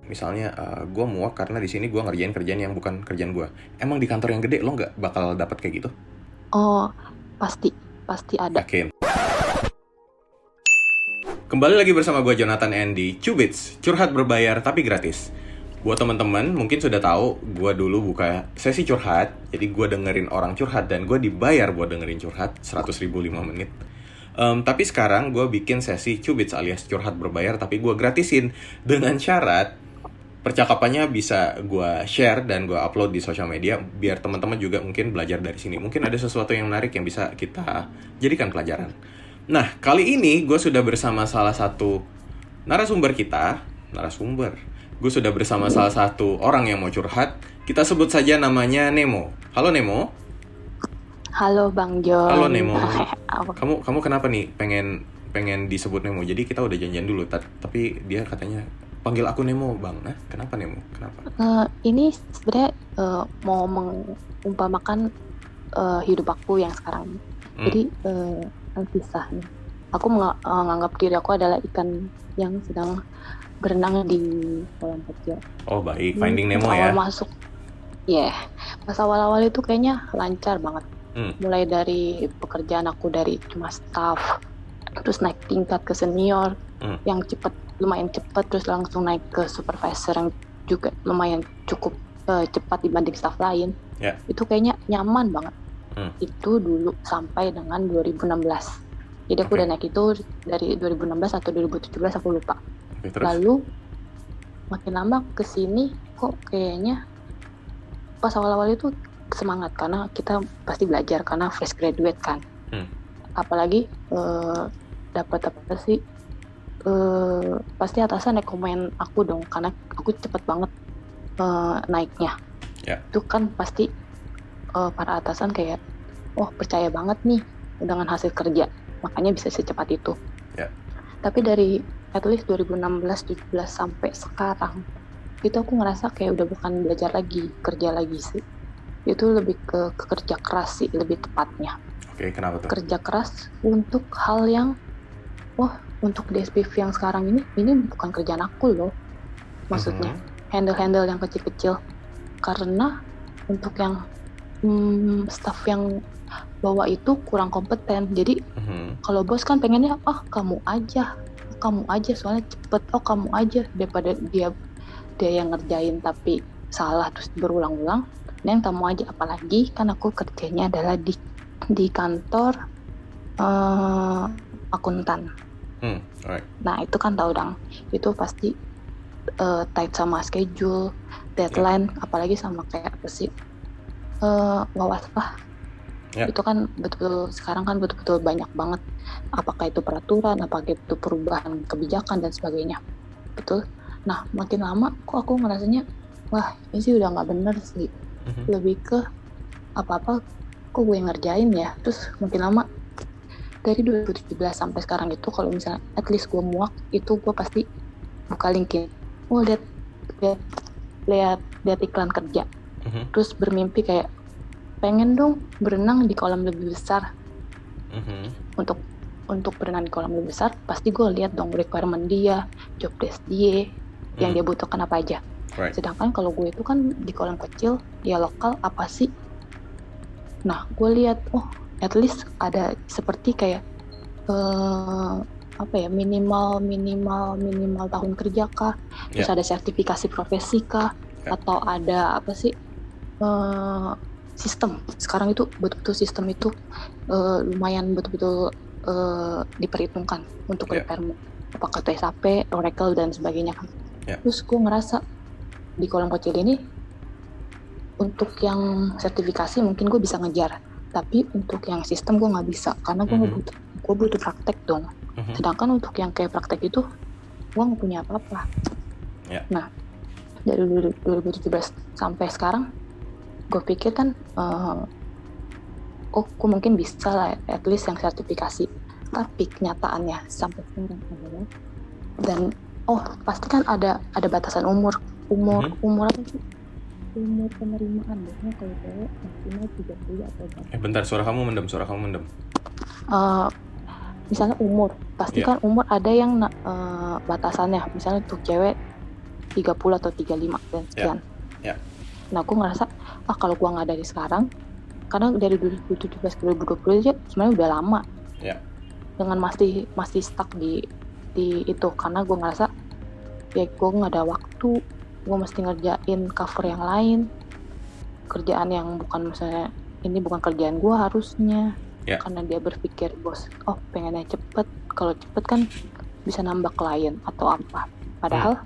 misalnya gue muak karena di sini gue ngerjain kerjaan yang bukan kerjaan gue. Emang di kantor yang gede lo nggak bakal dapat kayak gitu? Oh, pasti ada. Yakin? Kembali lagi bersama gue Jonathan Andy, Cubits, curhat berbayar tapi gratis. Buat teman-teman mungkin sudah tahu, gue dulu buka sesi curhat, jadi gue dengerin orang curhat dan gue dibayar buat dengerin curhat 100.000 5 menit. Tapi sekarang gue bikin sesi Cubits alias curhat berbayar tapi gue gratisin dengan syarat percakapannya bisa gue share dan gue upload di sosial media biar teman-teman juga mungkin belajar dari sini. Mungkin ada sesuatu yang menarik yang bisa kita jadikan pelajaran. Nah, kali ini gue sudah bersama salah satu narasumber kita. Gue sudah bersama salah satu orang yang mau curhat. Kita sebut saja namanya Nemo. Halo Nemo. Halo Bang Jon. Halo Nemo. Kamu kenapa nih pengen disebut Nemo? Jadi kita udah janjian dulu, tapi dia katanya panggil aku Nemo, Bang. Nah, kenapa Nemo? Kenapa? Ini sebenarnya mau mengumpamakan hidup aku yang sekarang. Jadi kisah nih. Aku menganggap diri aku adalah ikan yang sedang berenang di kolam kecil. Oh baik, Finding Nemo ya. Masuk, pas awal-awal itu kayaknya lancar banget. Mulai dari pekerjaan aku dari cuma staff, terus naik tingkat ke senior yang lumayan cepat, terus langsung naik ke supervisor yang juga lumayan cukup cepat dibanding staff lain. Itu kayaknya nyaman banget. Itu dulu sampai dengan 2016. Jadi aku udah naik itu dari 2016 atau 2017 aku lupa. Lalu makin lama kesini kok kayaknya pas awal-awal itu semangat karena kita pasti belajar karena fresh graduate kan. Apalagi dapat apa sih pasti atasan rekomen aku dong karena aku cepet banget naiknya. Itu kan pasti para atasan kayak percaya banget nih dengan hasil kerja, makanya bisa secepat itu. Tapi dari at least 2016-17 sampai sekarang itu aku ngerasa kayak udah bukan belajar lagi, kerja lagi sih. Itu lebih ke kerja keras sih lebih tepatnya. Oke, kenapa tuh? Kerja keras untuk hal yang untuk di SPV yang sekarang ini bukan kerjaan aku loh. Maksudnya handle yang kecil-kecil. Karena untuk yang staff yang bawa itu kurang kompeten. Jadi kalau bos kan pengennya kamu aja soalnya cepet, kamu aja, daripada dia yang ngerjain tapi salah terus berulang-ulang. Dan kamu aja, apalagi kan aku kerjanya adalah di kantor akuntan. Alright. Nah itu kan tahu dong, itu pasti tight sama schedule, deadline, apalagi sama kayak apa sih wawaslah. Itu kan betul-betul sekarang kan betul-betul banyak banget, apakah itu peraturan, apakah itu perubahan kebijakan dan sebagainya. Betul. Nah makin lama kok aku ngerasanya ini sih udah nggak bener sih. Lebih ke apa-apa kok gue ngerjain ya. Terus makin lama dari 2017 sampai sekarang itu kalau misalnya at least gue muak itu gue pasti buka LinkedIn, lihat iklan kerja, terus bermimpi kayak pengen dong berenang di kolam lebih besar. Untuk berenang di kolam lebih besar pasti gue lihat dong requirement dia, job desk dia, yang dia butuhkan apa aja. Sedangkan kalau gue itu kan di kolam kecil ya lokal apa sih. Nah gue lihat at least ada seperti kayak minimal tahun kerja kah, terus ada sertifikasi profesi kah, atau ada apa sih sistem. Sekarang itu betul-betul sistem itu lumayan betul-betul diperhitungkan untuk requirement, apakah itu SAP, Oracle dan sebagainya kan. Terus gue ngerasa di kolam kecil ini untuk yang sertifikasi mungkin gue bisa ngejar, tapi untuk yang sistem gue nggak bisa karena gue butuh praktek dong. Sedangkan untuk yang kayak praktek itu gue nggak punya apa-apa. Nah dari 2017 sampai sekarang gue pikir kan gue mungkin bisa lah at least yang sertifikasi, tapi kenyataannya sampai sekarang adalah dan pasti kan ada batasan umur apa sih, umur penerimaan biasanya kalau cewek maksimal 30 atau berapa. Bentar, suara kamu mendem. Misalnya umur, pasti kan umur ada yang batasannya. Misalnya untuk cewek 30 atau 35 dan sekian. Nah, aku ngerasa kalau gue nggak dari sekarang, karena dari 2017 ke 2020 aja sebenarnya udah lama. Dengan masih stuck di itu, karena gue ngerasa ya gue nggak ada waktu, gue mesti ngerjain cover yang lain, kerjaan yang bukan, misalnya ini bukan kerjaan gue harusnya. Karena dia berpikir bos, pengennya cepet, kalau cepet kan bisa nambah klien atau apa. Padahal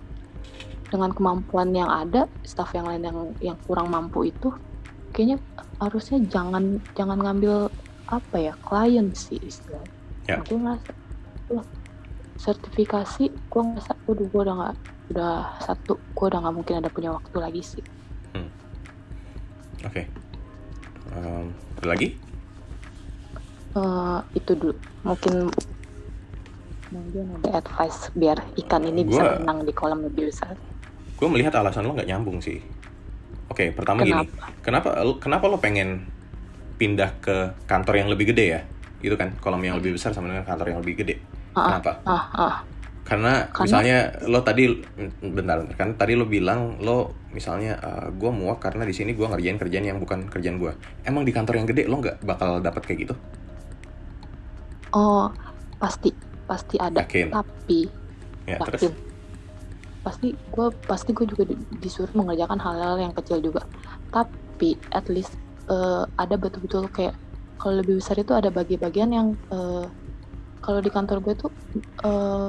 dengan kemampuan yang ada, staff yang lain yang kurang mampu itu, kayaknya harusnya jangan ngambil klien sih istilahnya. Aku ngerasa sertifikasi, gue ngerasa gue udah nggak mungkin ada punya waktu lagi sih. Ada lagi? Itu dulu mungkin ada advice biar ikan ini bisa renang di kolam lebih besar. Gue melihat alasan lo nggak nyambung sih. Pertama gini, kenapa lo pengen pindah ke kantor yang lebih gede ya? Itu kan kolam yang lebih besar sama dengan kantor yang lebih gede. Kenapa? Karena misalnya lo tadi, bentar, kan tadi lo bilang lo misalnya gue muak karena di sini gue ngerjain kerjaan yang bukan kerjaan gue. Emang di kantor yang gede lo nggak bakal dapat kayak gitu? Pasti ada. Yakin? Tapi yakin. Pasti gue juga disuruh mengerjakan hal-hal yang kecil juga. Tapi at least ada betul-betul kayak, kalau lebih besar itu ada bagian yang kalau di kantor gue tuh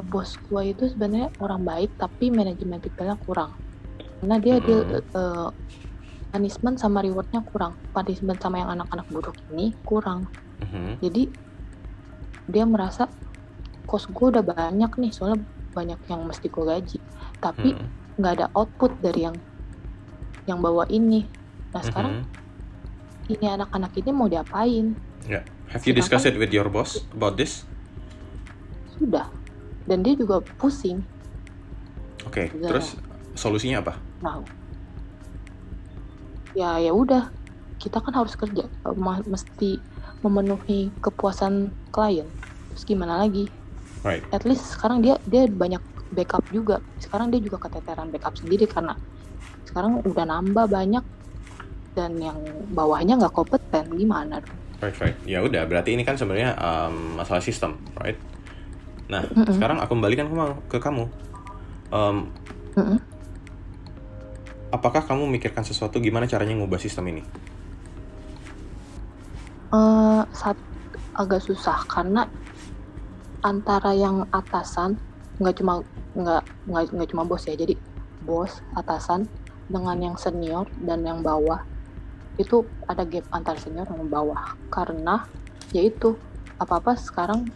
bos gue itu sebenarnya orang baik, tapi manajemen people-nya kurang. Karena dia punishment sama reward-nya kurang. Punishment sama yang anak-anak buruk ini kurang. Jadi dia merasa kos gue udah banyak nih, soalnya banyak yang mesti gue gaji, tapi nggak ada output dari yang bawa ini. Nah sekarang ini anak-anak ini mau diapain? Have you discussed it with your boss about this? Sudah, dan dia juga pusing. Terus solusinya apa? Nah, ya udah, kita kan harus kerja, mesti memenuhi kepuasan klien. Terus gimana lagi? At least sekarang dia banyak backup juga. Sekarang dia juga keteteran backup sendiri karena sekarang udah nambah banyak dan yang bawahnya nggak kompeten. Gimana dong? Right. Ya udah, berarti ini kan sebenarnya masalah sistem, right? Nah, sekarang aku kembalikan ke kamu. Apakah kamu memikirkan sesuatu gimana caranya ngubah sistem ini? Agak susah karena antara yang atasan, nggak cuma bos ya, jadi bos, atasan dengan yang senior dan yang bawah itu ada gap antar senior dan bawah, karena yaitu apa-apa sekarang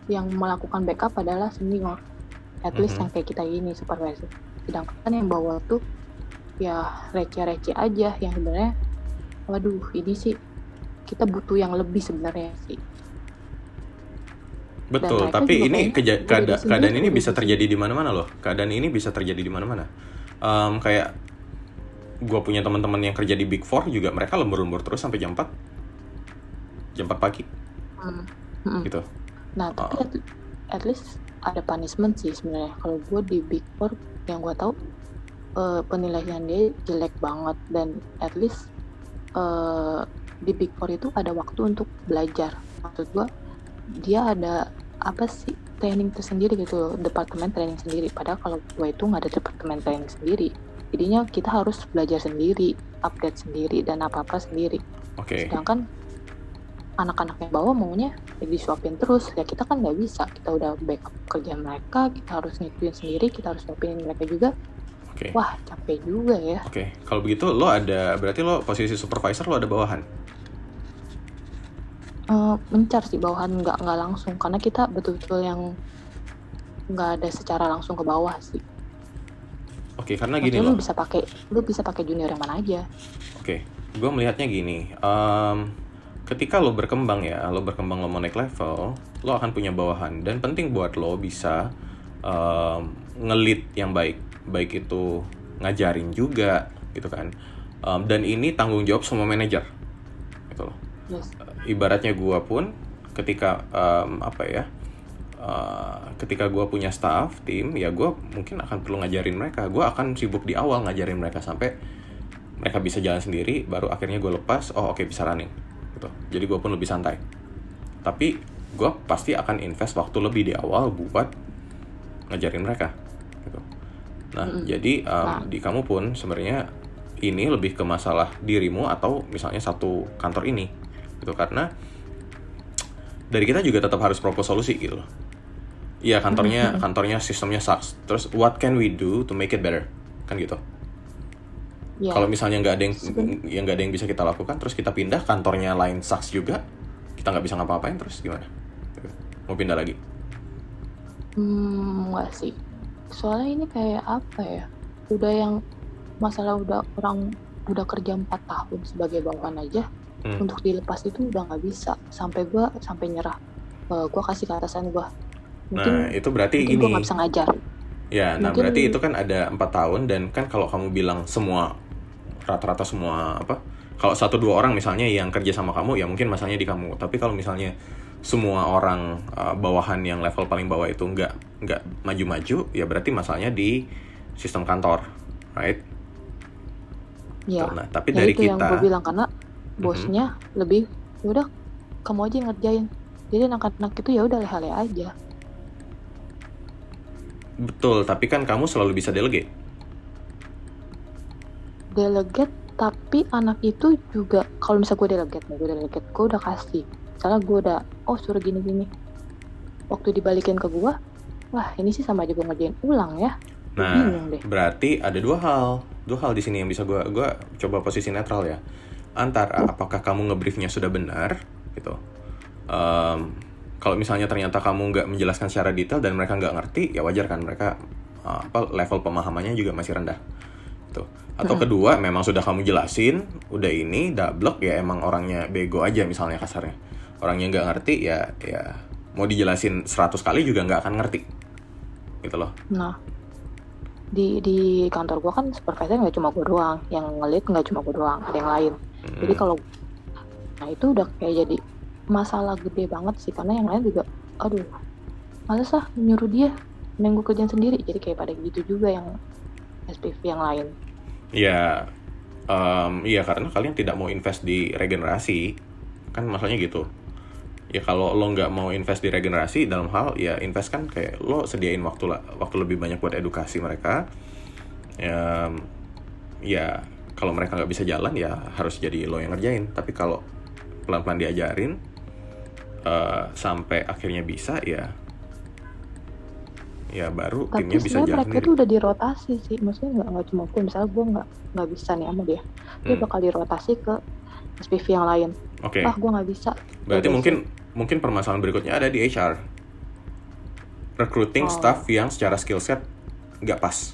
yang melakukan backup adalah senior, at least yang kayak kita ini supervisor. Sedangkan yang bawah tuh ya receh-receh aja, yang sebenarnya waduh ini sih kita butuh yang lebih sebenarnya sih. Betul, tapi ini keadaan ini bisa terjadi di mana-mana loh. Keadaan ini bisa terjadi di mana-mana. Kayak gue punya teman-teman yang kerja di Big Four juga, mereka lembur-lembur terus sampai jam 4 pagi. Gitu. Nah, tapi at least ada punishment sih sebenarnya. Kalau gue di Big Four yang gue tahu penilaian dia jelek banget, dan at least di Big Four itu ada waktu untuk belajar. Maksud gue, dia ada training tersendiri gitu, departemen training sendiri. Padahal kalau gue itu nggak ada departemen training sendiri, jadinya kita harus belajar sendiri, update sendiri, dan apa-apa sendiri. Sedangkan anak-anak yang bawah maunya disuapin terus, ya kita kan nggak bisa. Kita udah backup kerja mereka, kita harus ngikutin sendiri, kita harus suapin mereka juga. Wah, capek juga ya. Kalau begitu berarti lo posisi supervisor, lo ada bawahan? Mencar sih bawahan, nggak langsung, karena kita betul-betul yang nggak ada secara langsung ke bawah sih. Karena gini loh. Lu bisa pakai junior yang mana aja. Gue melihatnya gini. Ketika lo berkembang lo mau naik level, lo akan punya bawahan, dan penting buat lo bisa nge-lead yang baik itu ngajarin juga gitu kan. Dan ini tanggung jawab semua manajer gitu loh. Ibaratnya gue pun ketika ketika gue punya staff, tim, ya gue mungkin akan perlu ngajarin mereka. Gue akan sibuk di awal ngajarin mereka sampai mereka bisa jalan sendiri, baru akhirnya gue lepas, oke, bisa running gitu. Jadi gue pun lebih santai. Tapi gue pasti akan invest waktu lebih di awal buat ngajarin mereka gitu. Nah, jadi di kamu pun sebenarnya ini lebih ke masalah dirimu atau misalnya satu kantor ini gitu, karena dari kita juga tetap harus propose solusi gitu loh. Iya, kantornya sistemnya sucks. Terus what can we do to make it better? Kan gitu. Yeah. Kalau misalnya nggak ada yang bisa kita lakukan, terus kita pindah, kantornya lain sucks juga, kita nggak bisa ngapa-ngapain, terus gimana? Mau pindah lagi? Nggak sih. Soalnya ini kayak apa ya? Udah yang masalah orang udah kerja 4 tahun sebagai bawahan aja, untuk dilepas itu udah nggak bisa. Sampai nyerah. Gue kasih ke atasan gue. Nah, itu berarti ini. Gue nggak bisa ngajar. Ya, nah berarti itu kan ada 4 tahun, dan kan kalau kamu bilang rata-rata semua kalau 1-2 orang misalnya yang kerja sama kamu, ya mungkin masalahnya di kamu. Tapi kalau misalnya semua orang bawahan yang level paling bawah itu nggak maju-maju, ya berarti masalahnya di sistem kantor, right? Ya. Nah, tapi ya dari itu kita yang gue bilang, karena bosnya lebih, yaudah kamu aja yang ngerjain. Jadi anak-anak itu ya udah leha-leha aja. Betul, tapi kan kamu selalu bisa delegate. Tapi anak itu juga, kalau misalnya gue delegate, gue udah kasih. Misalnya gue udah, suruh gini-gini. Waktu dibalikin ke gue, wah ini sih sama aja gue ngerjain ulang ya. Nah, berarti ada dua hal di sini yang bisa gue coba posisi netral ya. Antara apakah kamu ngebriefnya sudah benar, gitu. Kalau misalnya ternyata kamu nggak menjelaskan secara detail dan mereka nggak ngerti, ya wajar kan, mereka level pemahamannya juga masih rendah. Gitu. Atau kedua, memang sudah kamu jelasin, udah ini double, ya emang orangnya bego aja misalnya kasarnya. Orangnya nggak ngerti, ya mau dijelasin 100 kali juga nggak akan ngerti. Gitu loh. Nah, di kantor gue kan supervisor nggak cuma gue doang, yang ngelit nggak cuma gue doang, ada yang lain. Jadi kalau, nah itu udah kayak jadi masalah gede banget sih, karena yang lain juga, males nyuruh dia, mending gue kerjain sendiri. Jadi kayak pada gitu juga yang SPV yang lain. Iya, karena kalian tidak mau invest di regenerasi, kan masalahnya gitu. Ya kalau lo nggak mau invest di regenerasi dalam hal, ya invest kan kayak lo sediain waktu lebih banyak buat edukasi mereka. Ya kalau mereka nggak bisa jalan, ya harus jadi lo yang ngerjain. Tapi kalau pelan-pelan diajarin sampai akhirnya bisa, ya baru timnya bisa jalan sendiri. Tapi mereka tuh udah dirotasi sih, maksudnya nggak cuma gue. Misalnya gue nggak bisa nih sama dia bakal dirotasi ke SPV yang lain. Oke. Gue nggak bisa. Berarti mungkin permasalahan berikutnya ada di HR, recruiting staff yang secara skill set nggak pas,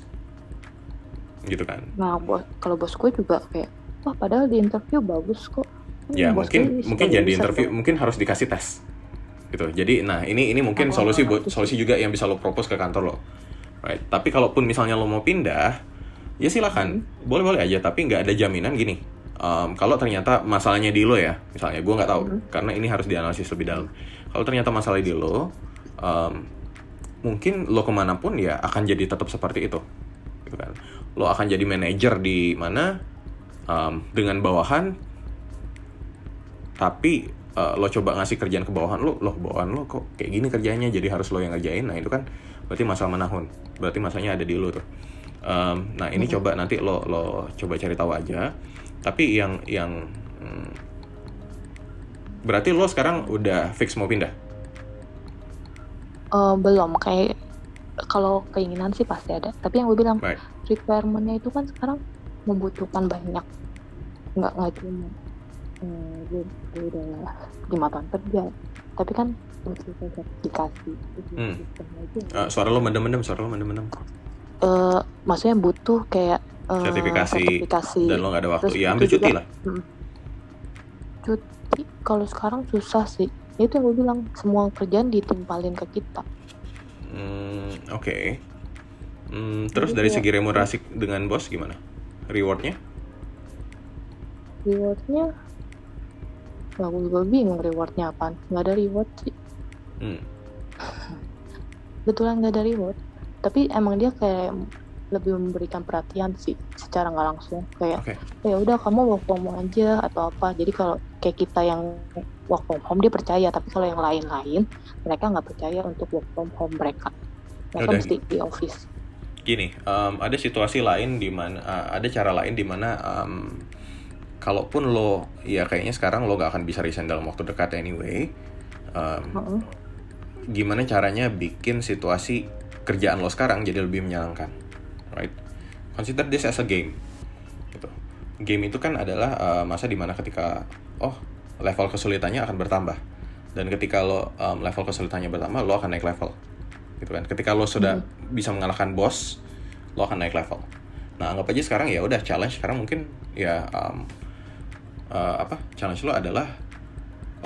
gitu kan? Nah, kalau bos gue juga kayak, padahal di interview bagus kok. Ya mungkin jangan di interview, mungkin harus dikasih tes. Gitu. Jadi, nah ini mungkin solusi juga yang bisa lo propose ke kantor lo, right? Tapi kalaupun misalnya lo mau pindah, ya silakan, boleh aja. Tapi nggak ada jaminan gini. Kalau ternyata masalahnya di lo ya, misalnya gue nggak tahu, karena ini harus dianalisis lebih dalam. Kalau ternyata masalah di lo, mungkin lo kemanapun ya akan jadi tetap seperti itu, gitu kan? Lo akan jadi manajer di mana dengan bawahan, tapi lo coba ngasih kerjaan ke bawahan lo kok kayak gini kerjanya, jadi harus lo yang ngerjain. Nah itu kan berarti masalah menahun, berarti masalahnya ada di lo tuh. Nah ini coba nanti lo coba cari tahu aja. Tapi yang berarti lo sekarang udah fix mau pindah? Belum, kayak kalau keinginan sih pasti ada. Tapi yang gue bilang, requirement-nya itu kan sekarang membutuhkan banyak, nggak cuma gue udah 5 tahun kerja, tapi kan butuh sertifikasi. Suara lo mendem. Maksudnya butuh kayak sertifikasi dan lo nggak ada waktu. Ya ambil cuti lah. Cuti kalau sekarang susah sih. Itu yang gue bilang, semua kerjaan ditimpalin ke kita. Oke. Terus dari segi remunerasi dengan bos gimana? Rewardnya? Gue bingung rewardnya apaan. Nggak ada reward sih. kebetulan nggak dari reward, tapi emang dia kayak lebih memberikan perhatian sih secara nggak langsung, kayak ya udah kamu work from home aja atau apa. Jadi kalau kayak kita yang work from home dia percaya, tapi kalau yang lain-lain mereka nggak percaya untuk work from home, mereka mesti di office. Gini, ada situasi lain di mana ada cara lain di mana kalaupun lo ya kayaknya sekarang lo gak akan bisa resign dalam waktu dekat anyway. Gimana caranya bikin situasi kerjaan lo sekarang jadi lebih menyenangkan, right? Consider this as a game. Gitu. Game itu kan adalah masa dimana ketika level kesulitannya akan bertambah, dan ketika lo level kesulitannya bertambah, lo akan naik level, gitu kan? Ketika lo sudah bisa mengalahkan bos, lo akan naik level. Nah, anggap aja sekarang ya udah challenge sekarang mungkin ya challenge lo adalah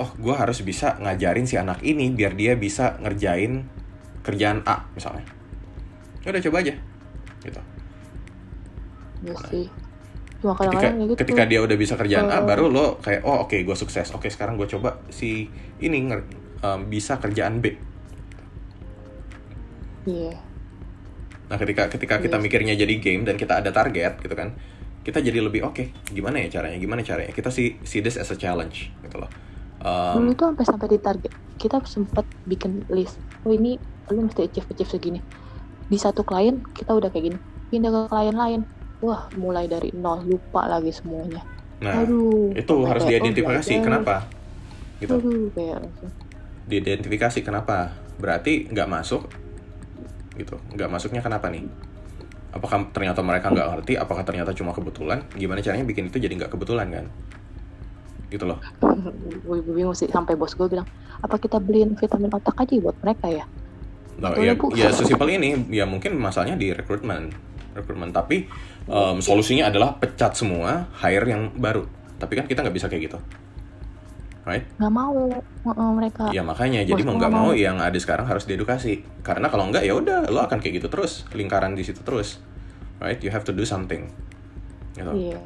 gue harus bisa ngajarin si anak ini biar dia bisa ngerjain kerjaan A misalnya. Ya udah coba aja gitu. Ya sih. Cuma kadang-kadang gitu. Ketika dia udah bisa kerjaan A, baru lo kayak oke, gue sukses. Oke, sekarang gue coba si ini bisa kerjaan B. Iya. Nah, ketika kita mikirnya jadi game dan kita ada target gitu kan, kita jadi lebih gimana caranya kita see this as a challenge gitu loh. Dulu tuh sampai di target kita sempat bikin list, ini lu mesti achieve segini. Di satu klien kita udah kayak gini, pindah ke klien lain, wah mulai dari nol, lupa lagi semuanya. Nah, itu harus diidentifikasi kenapa gitu. Diidentifikasi kenapa, berarti nggak masuk gitu. Nggak masuknya kenapa nih? Apakah ternyata mereka nggak ngerti? Apakah ternyata cuma kebetulan? Gimana caranya bikin itu jadi nggak kebetulan kan? Gitu loh. Gue bingung sih, sampai bos gue bilang, apa kita beliin vitamin otak aja buat mereka ya? Nah, ya sesimpel ini. Ya mungkin masalahnya di rekrutmen. Tapi solusinya adalah pecat semua, hire yang baru. Tapi kan kita nggak bisa kayak gitu, right? Nggak mau mereka. Ya makanya jadi mau nggak mau yang ada sekarang harus diedukasi. Karena kalau nggak ya udah lo akan kayak gitu terus, lingkaran di situ terus, right? You have to do something, gitu. Iya.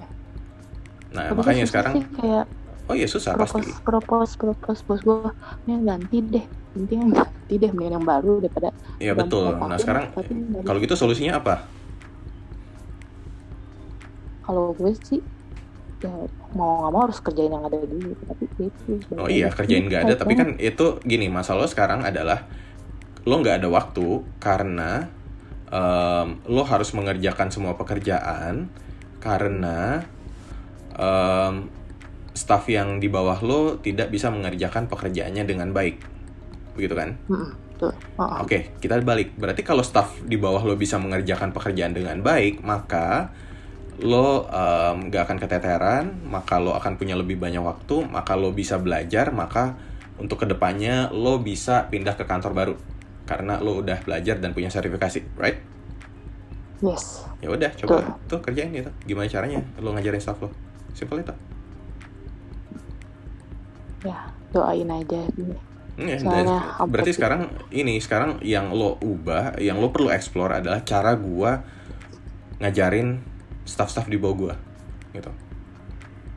Nah, makanya sekarang kayak susah pasti. Propose bos gue, ganti deh, mendingan yang baru daripada. Iya betul. Nah sekarang kalau gitu solusinya apa? Kalau gue sih ya mau nggak mau harus kerjain yang ada dulu, tapi itu. Kerjain nggak ada, tapi kan itu gini, masalah lo sekarang adalah lo nggak ada waktu karena lo harus mengerjakan semua pekerjaan karena staff yang di bawah lo tidak bisa mengerjakan pekerjaannya dengan baik, begitu kan? Oke, kita balik. Berarti kalau staff di bawah lo bisa mengerjakan pekerjaan dengan baik, maka lo gak akan keteteran, maka lo akan punya lebih banyak waktu, maka lo bisa belajar, maka untuk kedepannya lo bisa pindah ke kantor baru karena lo udah belajar dan punya sertifikasi, right? Yes. Ya udah, coba tuh kerjain gitu. Gimana caranya lo ngajarin staff lo? Simple itu. Ya, doain aja ini. Berarti sekarang yang lo ubah, yang lo perlu explore adalah cara gua ngajarin staff-staff di bawah gua gitu.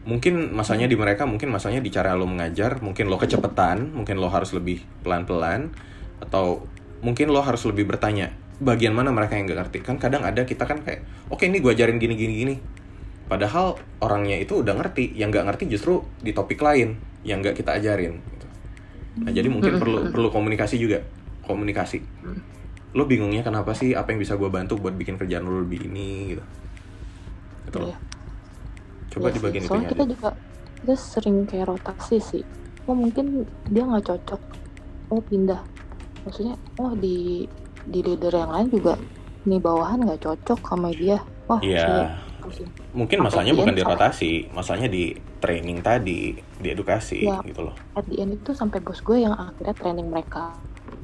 Mungkin masalahnya di mereka, mungkin masalahnya di cara lo mengajar, mungkin lo kecepetan, mungkin lo harus lebih pelan-pelan, atau mungkin lo harus lebih bertanya bagian mana mereka yang gak ngerti. Kan kadang ada kita kan kayak ini gua ajarin gini. Padahal orangnya itu udah ngerti, yang gak ngerti justru di topik lain yang gak kita ajarin gitu. Nah jadi mungkin perlu komunikasi juga. Lo bingungnya kenapa sih, apa yang bisa gue bantu buat bikin kerjaan lo lebih ini gitu. Gitu loh. Coba di bagian itunya. Soalnya kita sering kayak rotasi sih. Mungkin dia gak cocok, pindah. Maksudnya di leader yang lain juga nih bawahan gak cocok sama dia. Iya. Mungkin masalahnya bukan di rotasi, masalahnya di training tadi, di edukasi gitu loh. At the end itu sampai bos gue yang akhirnya training mereka.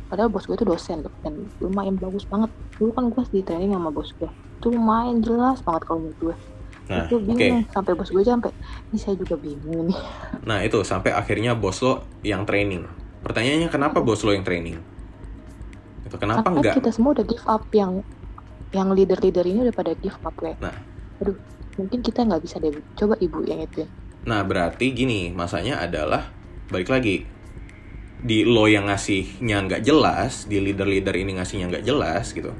Padahal bos gue itu dosen dan lumayan bagus banget. Dulu kan gue di training sama bos gue. Itu lumayan jelas banget kalau menurut gue. Nah, itu bingung. Sampai bos gue ini saya juga bingung nih. Nah itu sampai akhirnya bos lo yang training. Pertanyaannya kenapa bos lo yang training? Itu kenapa enggak? Kita semua udah give up, yang leader-leader ini udah pada give up kayak. Nah, aduh, mungkin kita nggak bisa deh, coba ibu yang itu. Nah berarti gini, masanya adalah balik lagi, di lo yang ngasihnya nggak jelas, di leader ini ngasihnya nggak jelas gitu.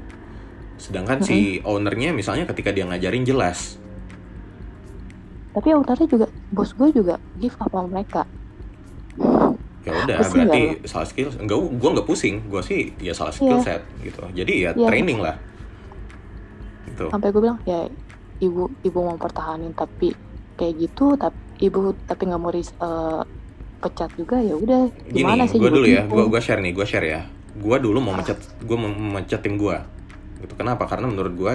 Sedangkan si ownernya misalnya ketika dia ngajarin jelas. Tapi ownernya juga, bos gue juga give up sama mereka. Ya udah, berarti salah skill. Enggak, gue nggak pusing. Gue sih ya salah skill set gitu. Jadi ya training lah. Gitu. Sampai gue bilang ya ibu mau pertahanin tapi kayak gitu, tapi nggak mau pecat juga, ya udah gimana sih? Gue dulu ya, gue share ya. Gue dulu mau mecat tim gue. Gitu. Kenapa? Karena menurut gue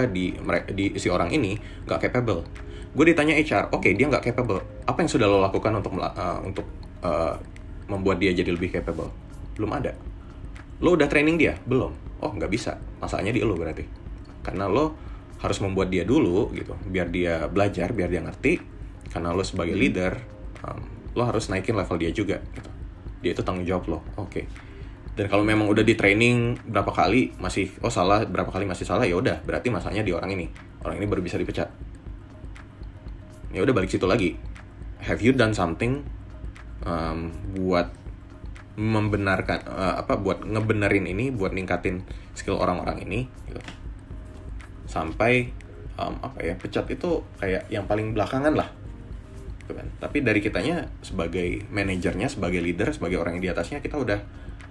di si orang ini nggak capable. Gue ditanya HR, oke, dia nggak capable. Apa yang sudah lo lakukan untuk membuat dia jadi lebih capable? Belum ada. Lo udah training dia? Belum. Oh, nggak bisa. Masalahnya di lo berarti. Karena lo harus membuat dia dulu gitu, biar dia belajar, biar dia ngerti. Karena lo sebagai leader, lo harus naikin level dia juga gitu. Dia itu tanggung jawab lo. Oke. Dan kalau memang udah di training berapa kali masih salah, berapa kali masih salah, ya udah, berarti masalahnya di orang ini. Orang ini baru bisa dipecat. Ya udah, balik situ lagi. Have you done something buat membenarkan buat ngebenerin ini, buat ningkatin skill orang-orang ini gitu. Sampai pecat itu kayak yang paling belakangan lah gitu kan. Tapi dari kitanya sebagai manajernya, sebagai leader, sebagai orang yang di atasnya, kita udah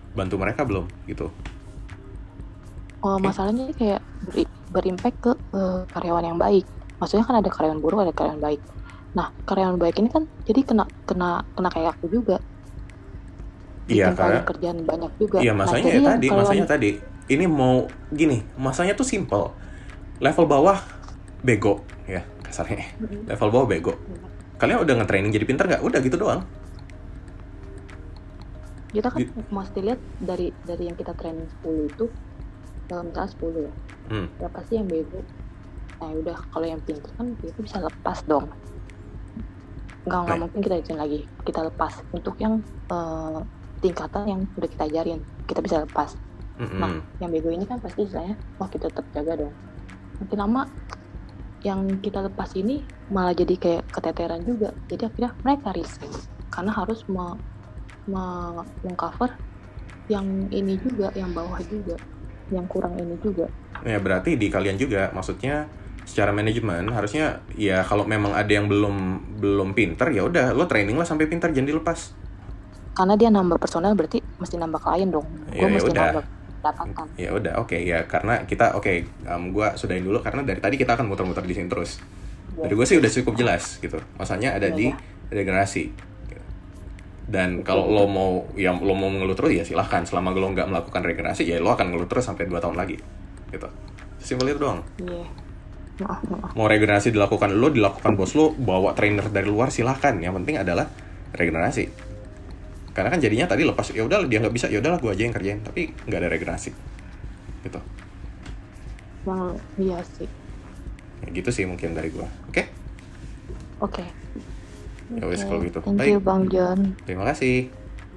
bantu mereka belum gitu. Masalahnya kayak berimpact ke karyawan yang baik. Maksudnya kan ada karyawan buruk, ada karyawan baik. Nah, karyawan baik ini kan jadi kena kayak aku juga. Iya, karena kerjaan banyak juga. Iya, masanya tadi. Ini mau gini, masanya tuh simple. Level bawah bego ya kasarnya. Level bawah bego. Kalian udah nge-training jadi pintar nggak? Udah gitu doang. Kita kan mesti lihat dari yang kita training 10 itu, misalnya 10 ya. Berapa sih yang bego? Nah udah, kalau yang pintar kan itu bisa lepas dong. Nggak mungkin kita izin lagi, kita lepas. Untuk yang tingkatan yang udah kita ajarin, kita bisa lepas. Nah, yang bego ini kan pasti istilahnya, kita tetap jaga dong. Makin lama yang kita lepas ini malah jadi kayak keteteran juga. Jadi akhirnya mereka resign karena harus mengcover yang ini juga, yang bawah juga, yang kurang ini juga. Ya berarti di kalian juga, maksudnya secara manajemen harusnya ya kalau memang ada yang belum pinter, ya udah lo training lah sampai pinter, jangan dilepas. Karena dia nambah personel berarti mesti nambah klien dong. Gue mesti nambah pendapatan. Ya udah, oke. Ya karena kita gue sudahin dulu karena dari tadi kita akan muter-muter di sini terus. Dari gue sih udah cukup jelas gitu. Masanya ada di regenerasi. Dan kalau lo mau mengeluh terus ya silahkan. Selama lo nggak melakukan regenerasi ya lo akan ngeluh terus sampai 2 tahun lagi. Gitu. Simpel itu doang. Iya. Maaf. Mau regenerasi dilakukan bos lo, bawa trainer dari luar silahkan. Yang penting adalah regenerasi. Karena kan jadinya tadi lepas, ya udah dia nggak bisa, ya udahlah gue aja yang kerjain, tapi nggak ada regenerasi, gitu. Iya sih. Ya gitu sih mungkin dari gue, oke? Oke. Ya wes kalau gitu. Thank you Bang John. Terima kasih.